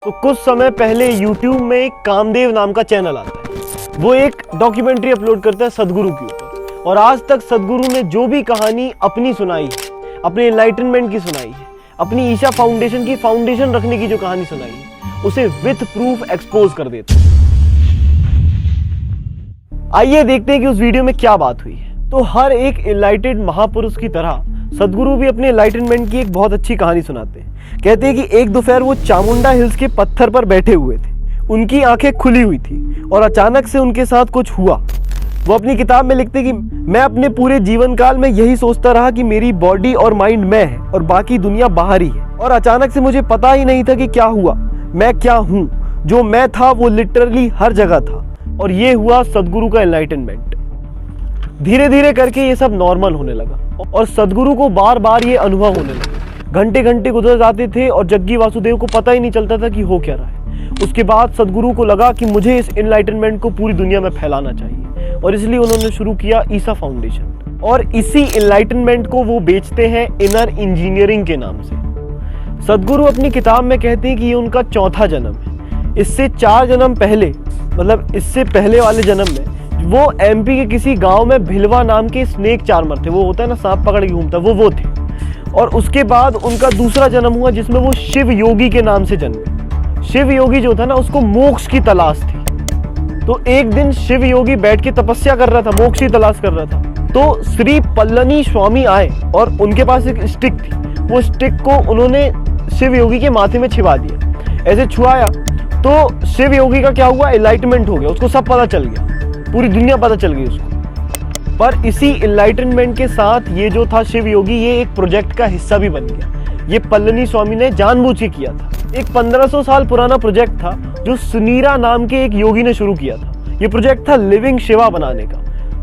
तो कुछ समय पहले YouTube में एक कामदेव नाम का चैनल आता है। वो एक डॉक्यूमेंट्री अपलोड करता है सदगुरु के ऊपर, और आज तक सदगुरु ने जो भी कहानी अपनी सुनाई है, अपने एनलाइटनमेंट की सुनाई है, अपनी ईशा फाउंडेशन की फाउंडेशन रखने की जो कहानी सुनाई है, उसे विथ प्रूफ एक्सपोज कर देता है। आइए देखते हैं कि उस वीडियो में क्या बात हुई है। तो हर एक एनलाइटेड महापुरुष की तरह सदगुरु भी अपने एनलाइटनमेंट की एक बहुत अच्छी कहानी सुनाते हैं। कहते हैं कि एक दोपहर वो चामुंडा हिल्स के पत्थर पर बैठे हुए थे। उनकी आंखें खुली हुई थी और अचानक से उनके साथ कुछ हुआ। वो अपनी किताब में लिखते कि मैं अपने पूरे जीवन काल में यही सोचता रहा कि मेरी बॉडी और माइंड मैं है और बाकी दुनिया बाहर ही है, और अचानक से मुझे पता ही नहीं था कि क्या हुआ, मैं क्या हूँ। जो मैं था वो लिटरली हर जगह था, और ये हुआ सदगुरु का एनलाइटनमेंट। धीरे धीरे करके ये सब नॉर्मल होने लगा और सदगुरु को बार बार ये अनुभव होने लगा। घंटे घंटे गुजर जाते थे और जग्गी वासुदेव को पता ही नहीं चलता था कि हो क्या रहा है। उसके बाद सदगुरु को लगा कि मुझे इस एनलाइटनमेंट को पूरी दुनिया में फैलाना चाहिए, और इसलिए उन्होंने शुरू किया ईशा फाउंडेशन। और इसी एनलाइटनमेंट को वो बेचते हैं इनर इंजीनियरिंग के नाम से। सदगुरु अपनी किताब में कहते हैं कि ये उनका चौथा जन्म है। इससे 4 जन्म पहले, मतलब इससे पहले वाले जन्म में वो एमपी के किसी गांव में भिलवा नाम के स्नेक चार्मर थे। वो होता है ना, सांप पकड़ के घूमता, वो थे। और उसके बाद उनका दूसरा जन्म हुआ जिसमें वो शिव योगी के नाम से जन्मे। शिव योगी जो था ना, उसको मोक्ष की तलाश थी। तो एक दिन शिव योगी बैठ के तपस्या कर रहा था, मोक्ष की तलाश कर रहा था। तो श्री पल्लनी स्वामी आए और उनके पास एक स्टिक थी। वो स्टिक को उन्होंने शिव योगी के माथे में छिपा दिया। ऐसे छुआया तो शिव योगी का क्या हुआ, एनलाइटमेंट हो गया। उसको सब पता चल गया, पूरी दुनिया पता चल गई उसको। पर इसी एनलाइटनमेंट के साथ ये जो था शिव योगी, ये एक प्रोजेक्ट का हिस्सा भी बन गया। ये पल्लनी स्वामी ने जानबूझ के किया था। एक 1500 साल पुराना प्रोजेक्ट था जो सुनीरा नाम के एक योगी ने शुरू किया था। ये प्रोजेक्ट था लिविंग शिवा बनाने का,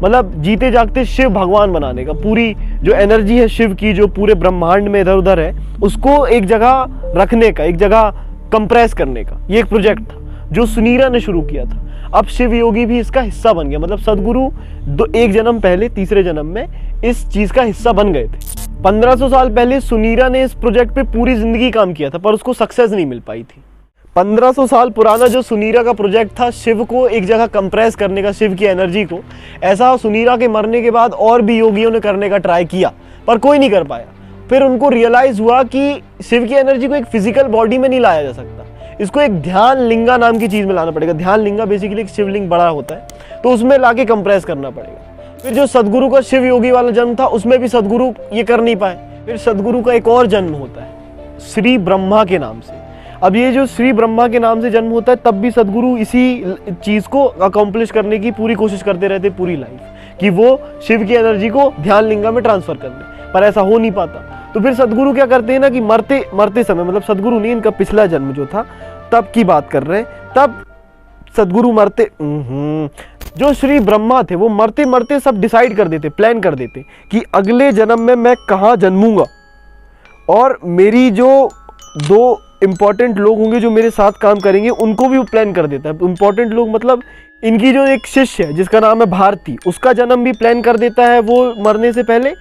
मतलब जीते जागते शिव भगवान बनाने का। पूरी जो एनर्जी है शिव की, जो पूरे ब्रह्मांड में इधर उधर है, उसको एक जगह रखने का, एक जगह कंप्रेस करने का, ये एक प्रोजेक्ट था जो सुनीरा ने शुरू किया था। अब शिव योगी भी इसका हिस्सा बन गया। मतलब सदगुरु एक जन्म पहले, तीसरे जन्म में इस चीज का हिस्सा बन गए थे। 1500 साल पहले सुनीरा ने इस प्रोजेक्ट पे पूरी जिंदगी काम किया था, पर उसको सक्सेस नहीं मिल पाई थी। 1500 साल पुराना जो सुनीरा का प्रोजेक्ट था, शिव को एक जगह कंप्रेस करने का, शिव की एनर्जी को, ऐसा सुनीरा के मरने के बाद और भी योगियों ने करने का ट्राई किया, पर कोई नहीं कर पाया। फिर उनको रियलाइज हुआ कि शिव की एनर्जी को एक फिजिकल बॉडी में नहीं लाया जा सकता, इसको एक ध्यान लिंगा नाम की चीज में लाना पड़ेगा। ध्यान लिंगा बेसिकली एक शिवलिंग बड़ा होता है, तो उसमें लाके कंप्रेस करना पड़ेगा। फिर जो सदगुरु का शिव योगी वाला जन्म था, उसमें भी सदगुरु ये कर नहीं पाए। फिर सदगुरु का एक और जन्म होता है श्री ब्रह्मा के नाम से। अब ये जो श्री ब्रह्मा के नाम से जन्म होता है, तब भी सदगुरु इसी चीज को अकम्प्लिश करने की पूरी कोशिश करते रहते पूरी लाइफ, कि वो शिव की एनर्जी को ध्यान लिंगा में ट्रांसफर कर दे, पर ऐसा हो नहीं पाता। तो फिर सदगुरु क्या करते हैं ना, कि मरते समय, मतलब सदगुरु नहीं, इनका पिछला जन्म जो था तब की बात कर रहे हैं, तब सदगुरु मरते, जो श्री ब्रह्मा थे वो मरते मरते सब डिसाइड कर देते, प्लान कर देते कि अगले जन्म में मैं कहाँ जन्मूंगा, और मेरी जो 2 इंपॉर्टेंट लोग होंगे जो मेरे साथ काम करेंगे, उनको भी वो प्लान कर देता है। इंपॉर्टेंट लोग मतलब इनकी जो एक शिष्य है जिसका नाम है भारती, उसका जन्म भी प्लान कर देता है वो मरने से पहले,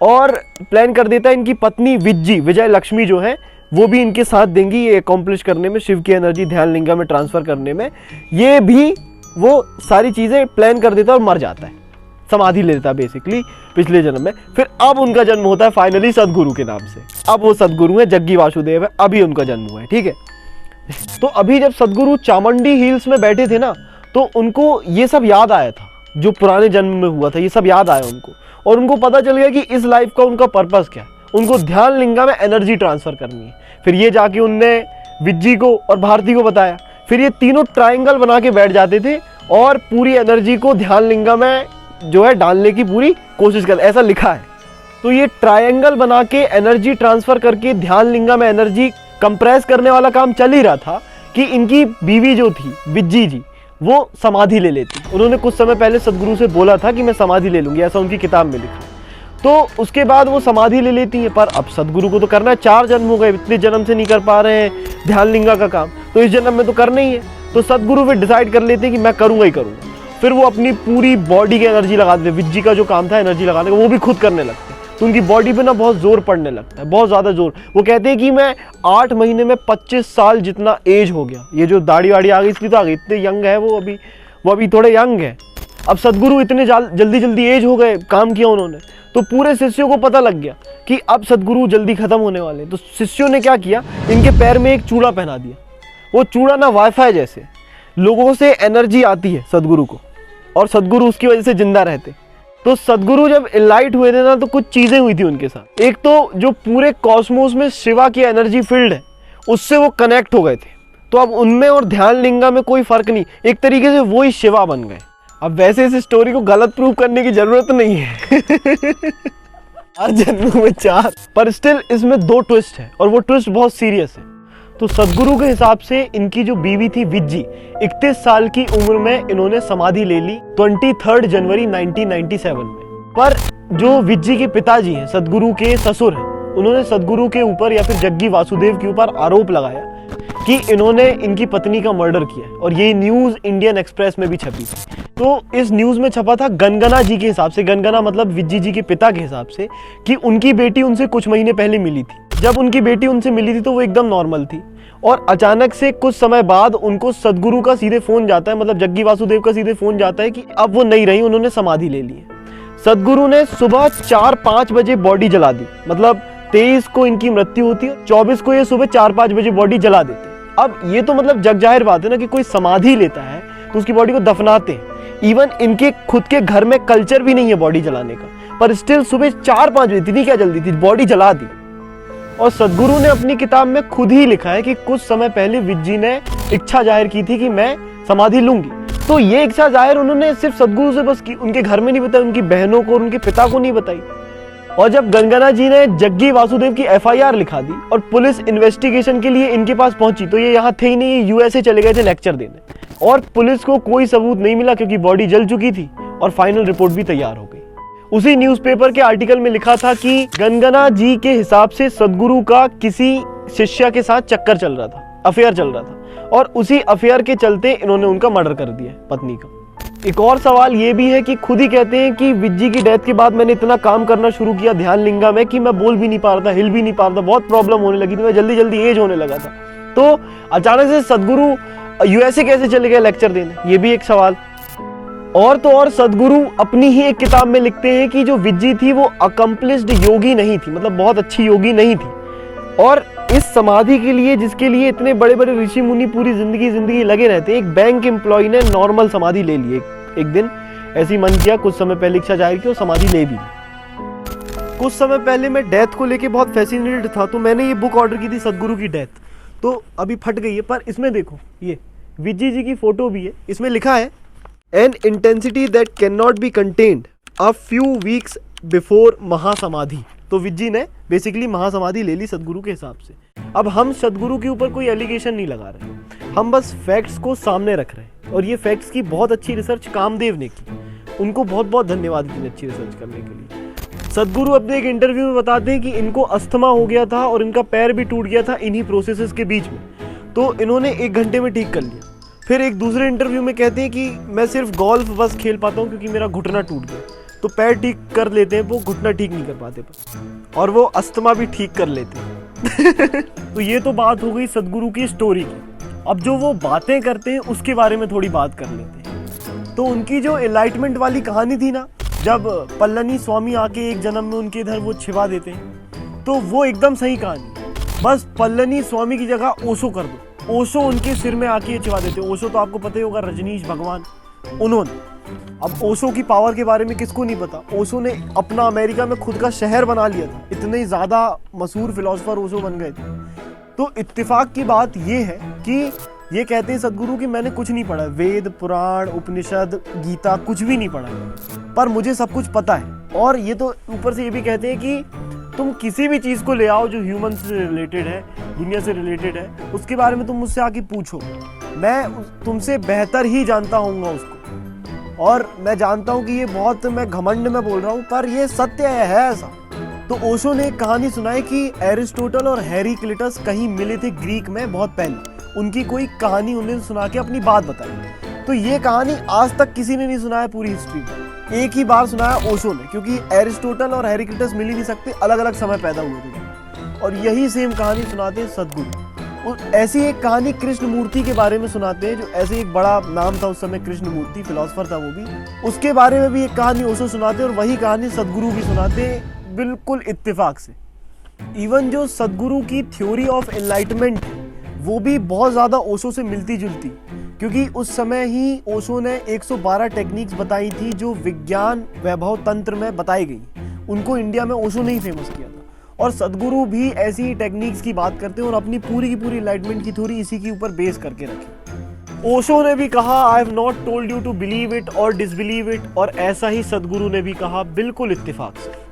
और प्लान कर देता है इनकी पत्नी विजय लक्ष्मी जो है, वो भी इनके साथ देंगी ये अकॉम्प्लिश करने में, शिव की एनर्जी ध्यान लिंगा में ट्रांसफर करने में। ये भी वो सारी चीजें प्लान कर देता है और मर जाता है, समाधि ले लेता है बेसिकली पिछले जन्म में। फिर अब उनका जन्म होता है फाइनली सदगुरु के नाम से। अब वो सदगुरु है, जग्गी वासुदेव है, अभी उनका जन्म हुआ है, ठीक है। तो अभी जब सदगुरु चामुंडी हिल्स में बैठे थे ना, तो उनको ये सब याद आया था जो पुराने जन्म में हुआ था, ये सब याद आया उनको, और उनको पता चल गया कि इस लाइफ का उनका पर्पस क्या है। उनको ध्यान लिंगा में एनर्जी ट्रांसफर करनी है। फिर ये जाके उनने विज्जी को और भारती को बताया। फिर ये तीनों ट्रायंगल बना के बैठ जाते थे और पूरी एनर्जी को ध्यान लिंगा में जो है डालने की पूरी कोशिश करते, ऐसा लिखा है। तो ये ट्रायंगल बना के एनर्जी ट्रांसफर करके ध्यान लिंगा में एनर्जी कंप्रेस करने वाला काम चल ही रहा था कि इनकी बीवी जो थी विज्जी जी, वो समाधि ले लेती। उन्होंने कुछ समय पहले सदगुरु से बोला था कि मैं समाधि ले लूंगी, ऐसा उनकी किताब में लिखा। तो उसके बाद वो समाधि ले लेती है। पर अब सदगुरु को तो करना है, 4 जन्म हो गए, इतने जन्म से नहीं कर पा रहे हैं ध्यान लिंगा का काम, तो इस जन्म में तो करना ही है। तो सदगुरु फिर डिसाइड कर लेते हैं कि मैं करूंगा ही करूंगा। फिर वो अपनी पूरी बॉडी की एनर्जी लगा देते। विज्जी का जो काम था एनर्जी लगाने का, वो भी खुद करने लगते, तो उनकी बॉडी पे ना बहुत जोर पड़ने लगता है, बहुत ज़्यादा जोर। वो कहते हैं कि मैं 8 महीने में 25 साल जितना एज हो गया। ये जो दाढ़ी वाड़ी आ गई इसकी तो आ गई, इतने यंग है वो अभी थोड़े यंग है। अब सदगुरु इतने जल्दी एज हो गए, काम किया उन्होंने, तो पूरे शिष्यों को पता लग गया कि अब सदगुरु जल्दी खत्म होने वाले। तो शिष्यों ने क्या किया, इनके पैर में एक चूड़ा पहना दिया। वो चूड़ा ना वाईफाई जैसे, लोगों से एनर्जी आती है सदगुरु को, और सदगुरु उसकी वजह से जिंदा रहते। तो सदगुरु जब इनलाइट हुए थे ना, तो कुछ चीजें हुई थी उनके साथ। एक तो जो पूरे कॉस्मोस में शिवा की एनर्जी फील्ड है, उससे वो कनेक्ट हो गए थे। तो अब उनमें और ध्यान लिंगा में कोई फर्क नहीं, एक तरीके से वो ही शिवा बन गए। अब वैसे इस स्टोरी को गलत प्रूव करने की जरूरत नहीं है। 4 जन्मों में 4, पर स्टिल इसमें 2 ट्विस्ट है, और वो ट्विस्ट बहुत सीरियस है। तो सदगुरु के हिसाब से इनकी जो बीवी थी विज्जी, 31 साल की उम्र में इन्होंने समाधि ले ली 23 जनवरी 1997 में। पर जो विज्जी के पिताजी हैं, सदगुरु के ससुर हैं, उन्होंने सदगुरु के ऊपर या फिर जग्गी वासुदेव के ऊपर आरोप लगाया कि इन्होंने इनकी पत्नी का मर्डर किया है, और ये न्यूज़ इंडियन एक्सप्रेस में भी छपी थी। तो इस न्यूज़ में छपा था गनगना जी के हिसाब से, गनगना मतलब विज्जी जी के पिता के हिसाब से, कि उनकी बेटी उनसे कुछ महीने पहले मिली थी। जब उनकी बेटी उनसे मिली थी तो वो एकदम नॉर्मल थी, और अचानक से कुछ समय बाद उनको सदगुरु का सीधे फोन जाता है, मतलब जग्गी वासुदेव का सीधे फोन जाता है कि अब वो नहीं रही, उन्होंने समाधि ले ली है। सदगुरु ने सुबह 4-5 बजे बॉडी जला दी, मतलब 23 को इनकी मृत्यु होती है, 24 को ये सुबह 4-5 बजे बॉडी जला देते। अब ये तो मतलब जग जाहिर बात है ना कि कोई समाधि लेता है तो उसकी बॉडी को दफनाते हैं। इवन इनके खुद के घर में कल्चर भी नहीं है बॉडी जलाने का, पर स्टिल सुबह 4-5 बजे, इतनी क्या जल्दी थी, बॉडी जला दी। और सदगुरु ने अपनी किताब में खुद ही लिखा है कि कुछ समय पहले विज्जी ने इच्छा जाहिर की थी कि मैं समाधि लूंगी। तो ये इच्छा जाहिर उन्होंने सिर्फ सदगुरु से बस की, उनके घर में नहीं बताई, उनकी बहनों को और उनके पिता को नहीं बताई। और जब गनगना जी ने जग्गी वासुदेव की FIR लिखा दी और पुलिस इन्वेस्टिगेशन के लिए इनके पास पहुंची, तो ये यहाँ थे ही नहीं, USA चले गए थे लेक्चर देने, और पुलिस को कोई सबूत नहीं मिला क्योंकि बॉडी जल चुकी थी और फाइनल रिपोर्ट भी तैयार हो गई। उसी न्यूज़पेपर के आर्टिकल में लिखा था कि गनगना जी के हिसाब से सदगुरु का किसी शिष्या के साथ चक्कर चल रहा था, अफेयर चल रहा था, और उसी अफेयर के चलते इन्होंने उनका मर्डर कर दिया पत्नी का। एक और सवाल ये भी है कि खुद ही कहते हैं कि विज्जी की डेथ के बाद मैंने इतना काम करना शुरू किया ध्यान लिंगा में कि मैं बोल भी नहीं पा रहा था, हिल भी नहीं पा रहा था, बहुत प्रॉब्लम होने लगी थी, मैं जल्दी एज होने लगा था। तो अचानक से सदगुरु USA कैसे चले गए लेक्चर देने, ये भी एक सवाल। और तो और सदगुरु अपनी ही एक किताब में लिखते हैं कि जो विज्जी थी वो अकम्प्लिश्ड योगी नहीं थी, मतलब बहुत अच्छी योगी नहीं थी, और इस समाधि के लिए जिसके लिए इतने बड़े बड़े ऋषि मुनि पूरी जिंदगी लगे रहते, एक बैंक एम्प्लॉय ने नॉर्मल समाधि ले ली। एक दिन ऐसी मन किया, कुछ समय पहले इच्छा जाहिर की और समाधि ले भी। कुछ समय पहले मैं डेथ को लेके बहुत फैसिनेटेड था, तो मैंने ये बुक ऑर्डर की थी सदगुरु की डेथ, तो अभी फट गई है। पर इसमें देखो, ये विज्जी जी की फोटो भी है, इसमें लिखा है an intensity that can not be contained a few weeks before महासमाधि। तो विज्जी ने बेसिकली महासमाधि ले ली सदगुरु के हिसाब से। अब हम सदगुरु के ऊपर कोई एलिगेशन नहीं लगा रहे, हम बस फैक्ट्स को सामने रख रहे हैं, और ये फैक्ट्स की बहुत अच्छी रिसर्च कामदेव ने की, उनको बहुत बहुत धन्यवाद इतनी अच्छी रिसर्च करने के लिए। सदगुरु अपने एक इंटरव्यू में बताते हैं कि इनको अस्थमा हो गया था और इनका पैर भी टूट गया था इन्हीं प्रोसेसेस के बीच में, तो इन्होंने 1 घंटे में ठीक कर लिया। फिर एक दूसरे इंटरव्यू में कहते हैं कि मैं सिर्फ गोल्फ बस खेल पाता हूँ क्योंकि मेरा घुटना टूट गया, तो पैर ठीक कर लेते हैं, वो घुटना ठीक नहीं कर पाते पर, और वो अस्थमा भी ठीक कर लेते हैं। तो ये तो बात हो गई सदगुरु की स्टोरी की। अब जो वो बातें करते हैं उसके बारे में थोड़ी बात कर लेते हैं। तो उनकी जो एनलाइटमेंट वाली कहानी थी ना, जब पल्लनी स्वामी आके एक जन्म में उनके इधर वो छिपा देते हैं, तो वो एकदम सही कहानी। बस पल्लनी स्वामी की जगह ओशो कर दो, ओशो उनके सिर में आके ये छिपा देते हैं। ओशो तो आपको पता ही होगा, रजनीश भगवान, उन्होंने। अब ओशो की पावर के बारे में किसको नहीं पता, ओशो ने अपना अमेरिका में खुद का शहर बना लिया था, इतने ज़्यादा मशहूर फिलोसोफर ओशो बन गए थे। तो इत्तेफाक की बात ये है कि ये कहते हैं सदगुरु कि मैंने कुछ नहीं पढ़ा, वेद पुराण उपनिषद गीता कुछ भी नहीं पढ़ा, पर मुझे सब कुछ पता है। और ये तो ऊपर से ये भी कहते हैं कि तुम किसी भी चीज़ को ले आओ जो ह्यूमन से रिलेटेड है, दुनिया से रिलेटेड है, उसके बारे में तुम मुझसे आके पूछो, मैं तुमसे बेहतर ही जानता होऊंगा उसको। और मैं जानता हूँ कि ये बहुत मैं घमंड में बोल रहा हूँ, पर ये सत्य है ऐसा। तो ओशो ने एक कहानी सुनाई कि एरिस्टोटल और हेराक्लिटस कहीं मिले थे ग्रीक में बहुत पहले, उनकी कोई कहानी उन्हें सुना के अपनी बात बताई। तो ये कहानी आज तक किसी ने नहीं सुना है पूरी हिस्ट्री में। एक ही बार सुनाया ओशो ने, क्योंकि एरिस्टोटल और हेराक्लिटस मिल ही नहीं सकते, अलग अलग समय पैदा हुए थे। और यही सेम कहानी सुनाते हैं सदगुरु। ऐसी एक कहानी कृष्णमूर्ति के बारे में सुनाते हैं, जो ऐसे एक बड़ा नाम था उस समय, कृष्णमूर्ति फिलोसोफर था वो भी। उसके बारे में भी एक कहानी ओशो सुनाते हैं और वही कहानी सदगुरु भी सुनाते हैं, बिल्कुल इत्तेफाक से। इवन जो सदगुरु की थ्योरी ऑफ एनलाइटमेंट वो भी बहुत ज़्यादा ओशो से मिलती जुलती, क्योंकि उस समय ही ओशो ने 112 टेक्निक्स बताई थी जो विज्ञान वैभव तंत्र में बताई गई। उनको इंडिया में ओशो ने ही फेमस किया था। और सदगुरु भी ऐसी ही टेक्निक्स की बात करते हैं और अपनी पूरी की पूरी एनलाइटमेंट की थ्योरी इसी के ऊपर बेस करके रखी। ओशो ने भी कहा, I have not told you to believe it और डिसबिलीव इट, और ऐसा ही सदगुरु ने भी कहा, बिल्कुल इत्तेफाक से।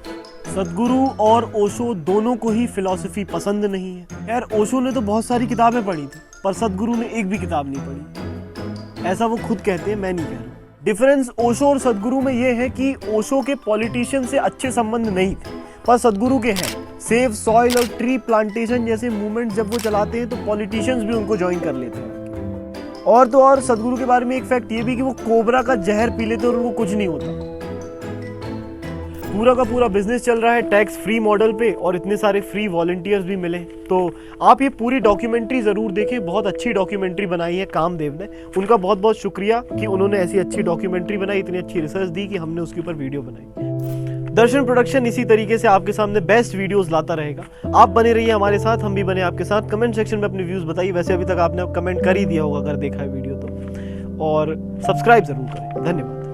सदगुरु और ओशो दोनों को ही फिलॉसफी पसंद नहीं है। यार ओशो ने तो बहुत सारी किताबें पढ़ी थी, पर सदगुरु ने एक भी किताब नहीं पढ़ी, ऐसा वो खुद कहते हैं, मैं नहीं कह रहा। डिफरेंस ओशो और सदगुरु में ये है कि ओशो के पॉलिटिशियन से अच्छे संबंध नहीं थे, पर सदगुरु के हैं। सेव सॉइल और ट्री प्लांटेशन जैसे मूवमेंट जब वो चलाते हैं तो पॉलिटिशियंस भी उनको ज्वाइन कर लेते हैं। और तो और सदगुरु के बारे में एक फैक्ट ये भी कि वो कोबरा का जहर पी लेते और उनको कुछ नहीं होता। पूरा का पूरा बिजनेस चल रहा है टैक्स फ्री मॉडल पे, और इतने सारे फ्री वॉलंटियर्स भी मिले। तो आप ये पूरी डॉक्यूमेंट्री जरूर देखें, बहुत अच्छी डॉक्यूमेंट्री बनाई है कामदेव ने। उनका बहुत बहुत शुक्रिया कि उन्होंने ऐसी अच्छी डॉक्यूमेंट्री बनाई, इतनी अच्छी रिसर्च दी कि हमने उसके ऊपर वीडियो बनाई। दर्शन प्रोडक्शन इसी तरीके से आपके सामने बेस्ट वीडियोस लाता रहेगा। आप बने रहिए हमारे साथ, हम भी बने आपके साथ। कमेंट सेक्शन में अपने व्यूज बताइए। वैसे अभी तक आपने कमेंट कर ही दिया होगा अगर देखा है वीडियो तो, और सब्सक्राइब जरूर करें। धन्यवाद।